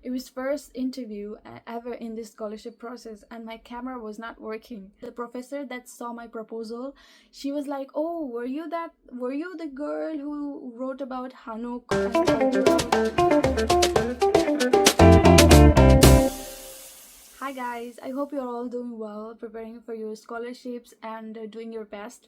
It was first interview ever in this scholarship process, and my camera was not working. The professor that saw my proposal, she was like, "Oh, were you the girl who wrote about Hanuk?" Hi guys, I hope you're all doing well, preparing for your scholarships and doing your best.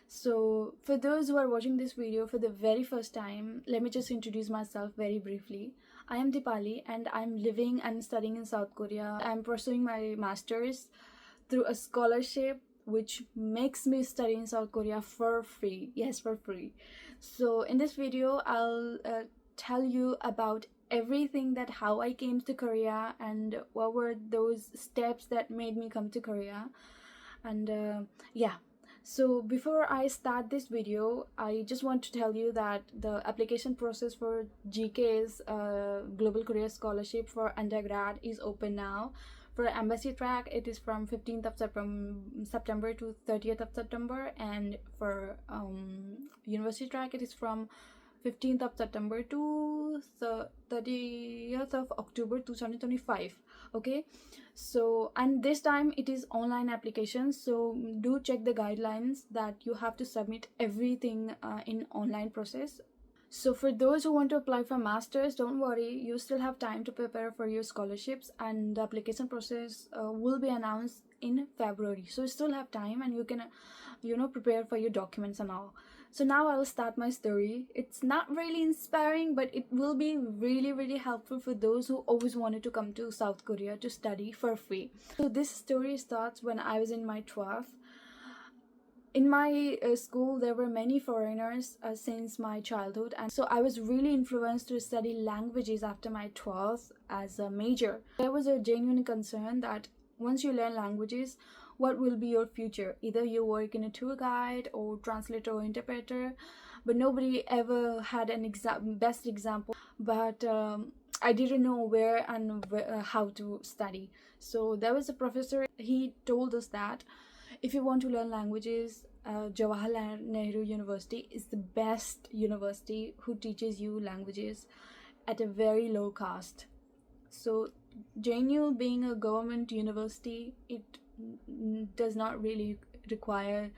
So, for those who are watching this video for the very first time, let me just introduce myself very briefly. I am Dipali and I'm living and studying in South Korea. I'm pursuing my master's through a scholarship which makes me study in South Korea for free. Yes, for free. So, in this video, I'll tell you about everything, that how I came to Korea and what were those steps that made me come to Korea. And yeah, so before I start this video, I just want to tell you that the application process for GK's Global Career Scholarship for undergrad is open now. For embassy track, it is from 15th of September to 30th of September, and for university track, it is from 15th of September to 30th of October 2025. Okay, so and this time it is online application, so do check the guidelines that you have to submit everything in online process. So for those who want to apply for masters, don't worry, you still have time to prepare for your scholarships, and the application process will be announced in February, so you still have time and you can prepare for your documents and all. So now I'll start my story. It's not really inspiring, but it will be really helpful for those who always wanted to come to South Korea to study for free. So this story starts when I was in my 12th. In my school, there were many foreigners since my childhood, and so I was really influenced to study languages after my 12th as a major. There was a genuine concern that once you learn languages, what will be your future? Either you work in a tour guide or translator or interpreter, but nobody ever had an best example. But I didn't know where and how to study. So there was a professor, he told us that if you want to learn languages, Jawaharlal Nehru University is the best university who teaches you languages at a very low cost. So JNU being a government university, it does not really require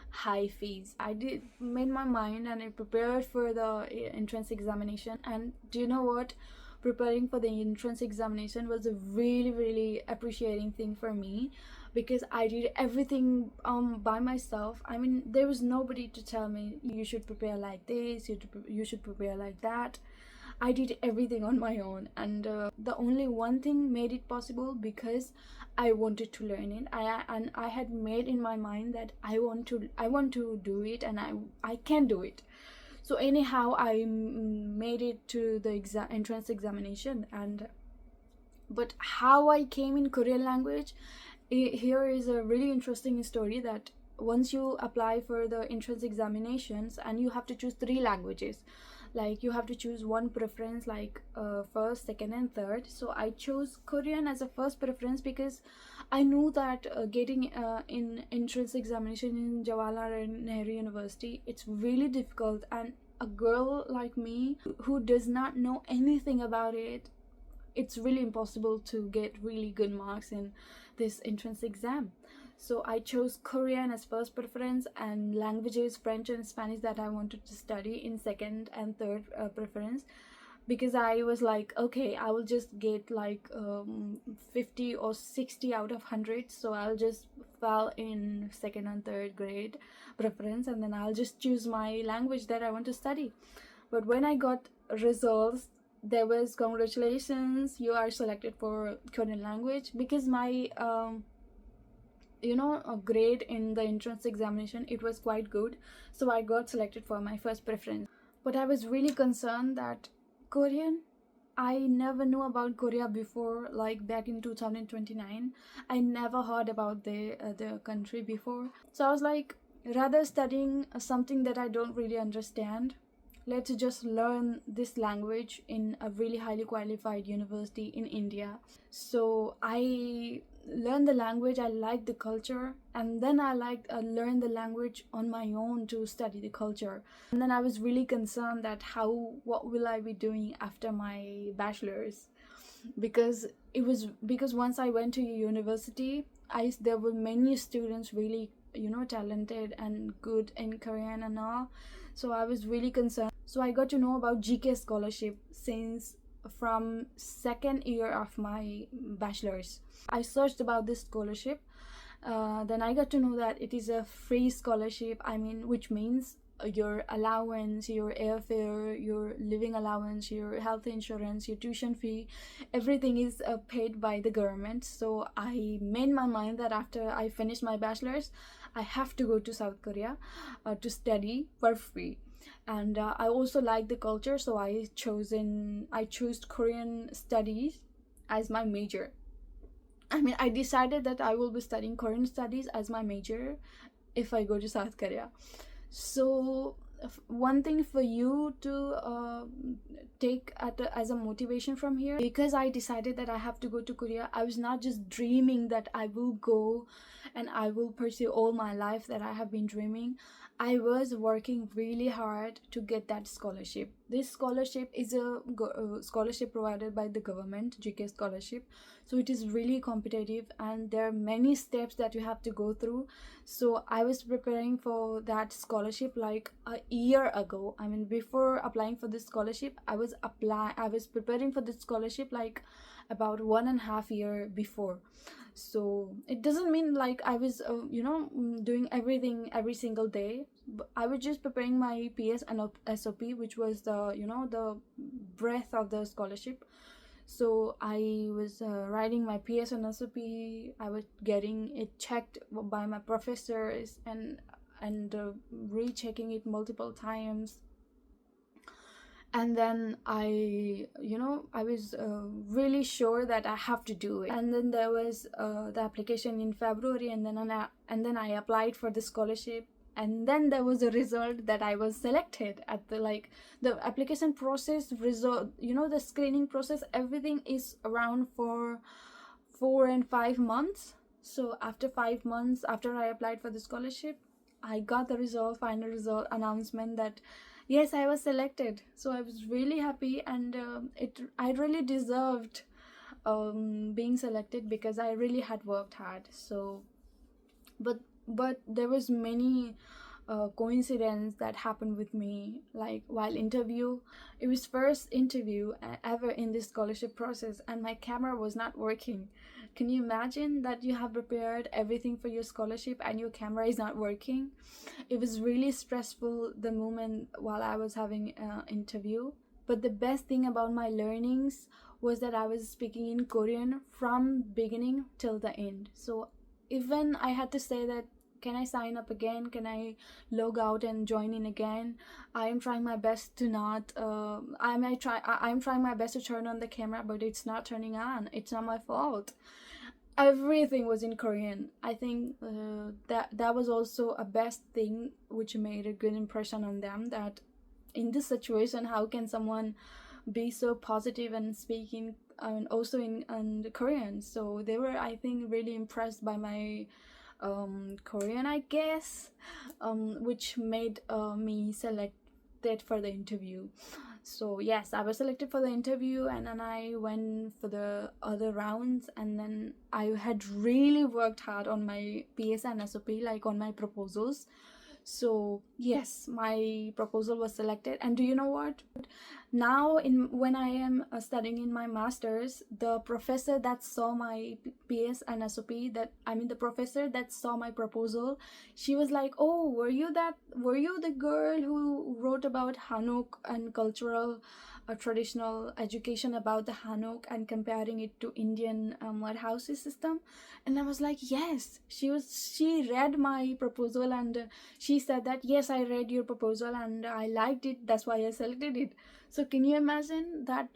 high fees. I made my mind and I prepared for the entrance examination, and do you know what? Preparing for the entrance examination was a really appreciating thing for me, because I did everything by myself. I mean, there was nobody to tell me you should prepare like this, you should prepare like that. I did everything on my own, and the only one thing made it possible because I wanted to learn it. I had made in my mind that I want to do it, and I can do it. So anyhow, I made it to the entrance examination. And but how I came in Korean language, here is a really interesting story, that once you apply for the entrance examinations and you have to choose 3 languages, like you have to choose one preference, like first, second and third. So I chose Korean as a first preference because I knew that getting in entrance examination in Jawaharlal Nehru University, it's really difficult, and a girl like me who does not know anything about it, it's really impossible to get really good marks in this entrance exam. So I chose Korean as first preference, and languages French and Spanish that I wanted to study in second and third preference, because I was like, okay, I will just get like 50 or 60 out of 100, so I'll just fall in second and third grade preference, and then I'll just choose my language that I want to study. But when I got results, there was, congratulations, you are selected for Korean language, because my a grade in the entrance examination, it was quite good, so I got selected for my first preference. But I was really concerned that Korean, I never knew about Korea before, like back in 2029. I never heard about the country before. So I was like, rather studying something that I don't really understand, let's just learn this language in a really highly qualified university in India. So I learned the language, I liked the culture, and then I learned the language on my own to study the culture. And then I was really concerned that what will I be doing after my bachelor's. because once I went to university, I there were many students really, talented and good in Korean and all. So I was really concerned. So I got to know about GK scholarship since from second year of my bachelor's. I searched about this scholarship. Then I got to know that it is a free scholarship. I mean, which means your allowance, your airfare, your living allowance, your health insurance, your tuition fee, everything is paid by the government. So I made my mind that after I finish my bachelor's, I have to go to South Korea to study for free. And I also like the culture, so I chose Korean studies as my major. I mean, I decided that I will be studying Korean studies as my major if I go to South Korea. So one thing for you to take as a motivation from here, because I decided that I have to go to Korea, I was not just dreaming that I will go and I will pursue all my life that I have been dreaming. I was working really hard to get that scholarship. This scholarship is a scholarship provided by the government, GK scholarship. So it is really competitive and there are many steps that you have to go through. So I was preparing for that scholarship like a year ago. I mean, before applying for this scholarship, I was preparing for this scholarship like about 1.5 years before. So it doesn't mean like I was doing everything every single day, but I was just preparing my PS and SOP, which was the breadth of the scholarship. So I was writing my PS and SOP. I was getting it checked by my professors and rechecking it multiple times. And then I was really sure that I have to do it. And then there was the application in February, and then I applied for the scholarship. And then there was a result that I was selected at the application process result, the screening process, everything is around for 4 and 5 months. So after 5 months after I applied for the scholarship, I got the final result announcement that yes, I was selected. So I was really happy, and I really deserved being selected because I really had worked hard. So but there was many coincidence that happened with me, like while interview. It was first interview ever in this scholarship process, and my camera was not working. Can you imagine that you have prepared everything for your scholarship and your camera is not working? It was really stressful the moment while I was having interview. But the best thing about my learnings was that I was speaking in Korean from beginning till the end. So even I had to say that, can I sign up again, can I log out and join in again, I am trying my best to not I'm trying my best to turn on the camera, but it's not turning on, it's not my fault. Everything was in Korean. I think that was also a best thing which made a good impression on them, that in this situation how can someone be so positive and speaking and also in Korean. So they were, I think, really impressed by my Korean, I guess, which made me selected for the interview. So yes, I was selected for the interview, and then I went for the other rounds, and then I had really worked hard on my PS and SOP, like on my proposals. So yes, my proposal was selected. And do you know what? Now when I am studying in my masters, the professor that saw my PS and SOP, that I mean the professor that saw my proposal, she was like, oh, were you the girl who wrote about Hanok and cultural traditional education about the Hanok and comparing it to Indian mud houses system? And I was like, yes. She read my proposal, and she said that yes, I read your proposal and I liked it, that's why I selected it. So can you imagine that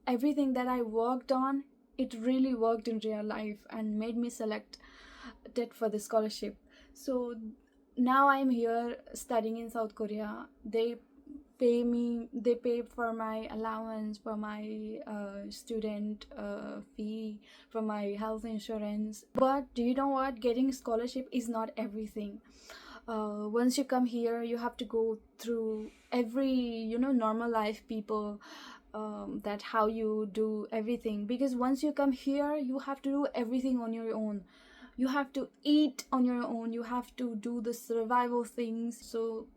everything that I worked on, it really worked in real life and made me selected for the scholarship. So now I'm here studying in South Korea. They pay for my allowance, for my student fee, for my health insurance. But do you know what, getting scholarship is not everything. Once you come here, you have to go through every normal life people that how you do everything, because once you come here you have to do everything on your own. You have to eat on your own, you have to do the survival things. So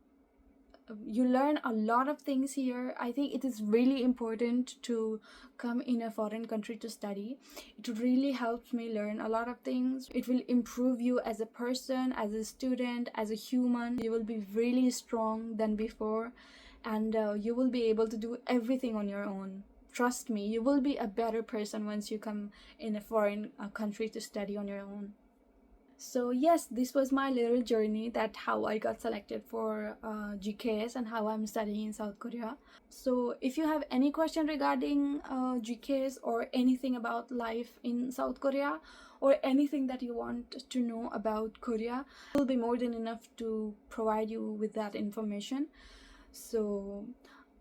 you learn a lot of things here. I think it is really important to come in a foreign country to study. It really helps me learn a lot of things. It will improve you as a person, as a student, as a human. You will be really strong than before, and you will be able to do everything on your own. Trust me, you will be a better person once you come in a foreign country to study on your own. So yes, this was my little journey, that how I got selected for GKS and how I'm studying in South Korea. So if you have any question regarding GKS or anything about life in South Korea, or anything that you want to know about Korea, it will be more than enough to provide you with that information. So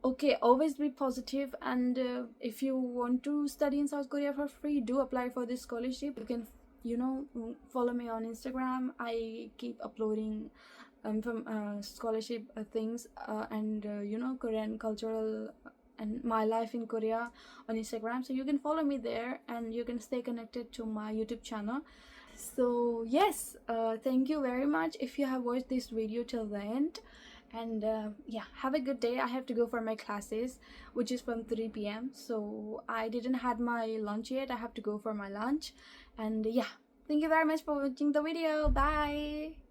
okay, always be positive, and if you want to study in South Korea for free, do apply for this scholarship. You can, you know, follow me on Instagram. I keep uploading from scholarship things and you know, Korean cultural and my life in Korea on Instagram. So you can follow me there and you can stay connected to my YouTube channel. So yes, thank you very much if you have watched this video till the end. And yeah, have a good day. I have to go for my classes, which is from 3 p.m. so I didn't had my lunch yet. I have to go for my lunch. And yeah, thank you very much for watching the video. Bye.